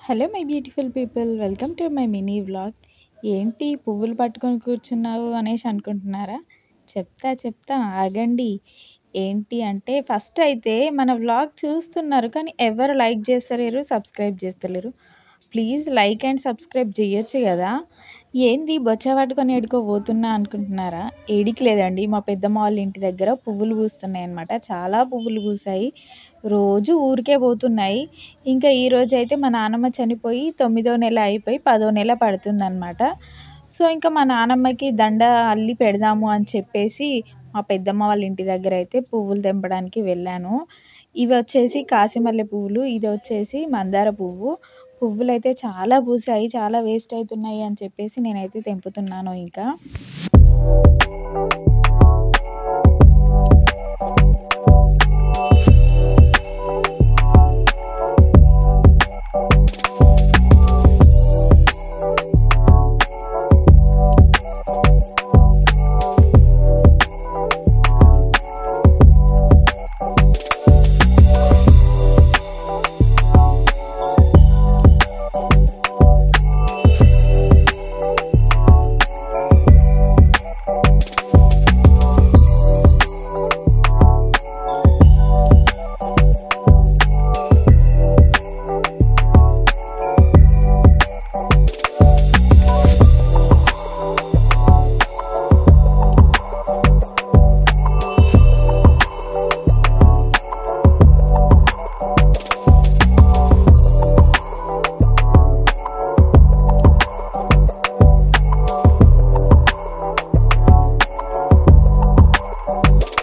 Hello my beautiful people, welcome to my mini vlog. ఏంటి పువ్వులు పట్టుకొని కూర్చున్నావు అనేసి అనుకుంటున్నారా? చెప్తా ఆగండి. ఏంటి అంటే ఫస్ట్ అయితే మన వ్లాగ్ చూస్తున్నారు కానీ ఎవరు లైక్ చేస్తలేరు, సబ్స్క్రైబ్ చేస్తలేరు. ప్లీజ్ లైక్ అండ్ సబ్స్క్రైబ్ చేయొచ్చు కదా. ఏంది బొచ్చ పట్టుకొని ఏడుకో పోతున్నా అనుకుంటున్నారా? ఏడికి లేదండి, మా పెద్దమ్మ వాళ్ళ ఇంటి దగ్గర పువ్వులు పూస్తున్నాయి అన్నమాట. చాలా పువ్వులు పూసాయి, రోజు ఊరికే పోతున్నాయి. ఇంకా ఈరోజు అయితే మా నాన్నమ్మ చనిపోయి 9వ నెల అయిపోయి 10వ నెల పడుతుందన్నమాట. సో ఇంకా మా నాన్నమ్మకి దండ అల్లి పెడదాము అని చెప్పేసి మా పెద్దమ్మ వాళ్ళ ఇంటి దగ్గర అయితే పువ్వులు తెంపడానికి వెళ్ళాను. ఇవి వచ్చేసి కాసిమల్లె పువ్వులు, ఇది వచ్చేసి మందార పువ్వు. పువ్వులైతే చాలా పూసాయి, చాలా వేస్ట్ అవుతున్నాయి అని చెప్పేసి నేనైతే తెంపుతున్నాను ఇంకా.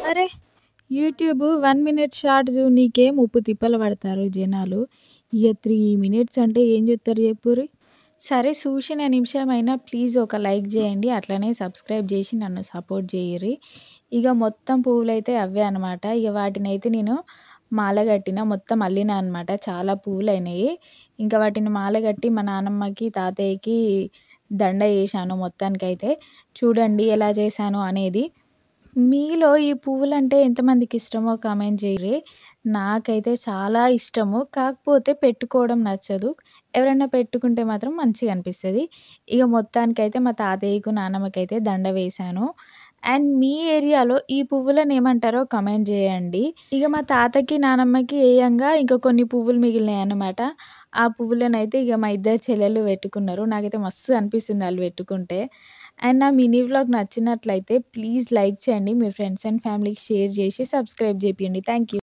అరే యూట్యూబ్ 1 మినిట్ షార్ట్ నీకే ముప్పు తిప్పలు పడతారు జనాలు. ఇక 3 మినిట్స్ అంటే ఏం చూస్తారు చెప్పుర్రి. సరే చూసిన నిమిషమైనా ప్లీజ్ ఒక లైక్ చేయండి, అట్లనే సబ్స్క్రైబ్ చేసి నన్ను సపోర్ట్ చేయర్రి. ఇక మొత్తం పువ్వులైతే అవే అనమాట. ఇక వాటిని అయితే నేను మాల కట్టిన, మొత్తం అల్లిన అనమాట. చాలా పువ్వులు అయినాయి. ఇంకా వాటిని మాల కట్టి మా నాన్నమ్మకి తాతయ్యకి దండ వేసాను. మొత్తానికైతే చూడండి ఎలా చేశాను అనేది. మీలో ఈ పువ్వులంటే ఎంతమందికి ఇష్టమో కామెంట్ చేయర్రి. నాకైతే చాలా ఇష్టము, కాకపోతే పెట్టుకోవడం నచ్చదు. ఎవరైనా పెట్టుకుంటే మాత్రం మంచిగా అనిపిస్తుంది. ఇక మొత్తానికైతే మా తాతయ్యకు నాన్నమ్మకైతే దండ వేశాను. అండ్ మీ ఏరియాలో ఈ పువ్వులను ఏమంటారో కమెంట్ చేయండి. ఇక మా తాతకి నానమ్మకి ఏయంగా ఇంకా కొన్ని పువ్వులు మిగిలినాయి అన్నమాట. ఆ పువ్వులను అయితే ఇక మా ఇద్దరు చెల్లెలు పెట్టుకున్నారు. నాకైతే మస్తు అనిపిస్తుంది వాళ్ళు పెట్టుకుంటే. అండ్ నా మినీ వ్లాగ్ నచ్చినట్లయితే ప్లీజ్ లైక్ చేయండి, మీ ఫ్రెండ్స్ అండ్ ఫ్యామిలీకి షేర్ చేసి సబ్స్క్రైబ్ చేయండి. Thank you.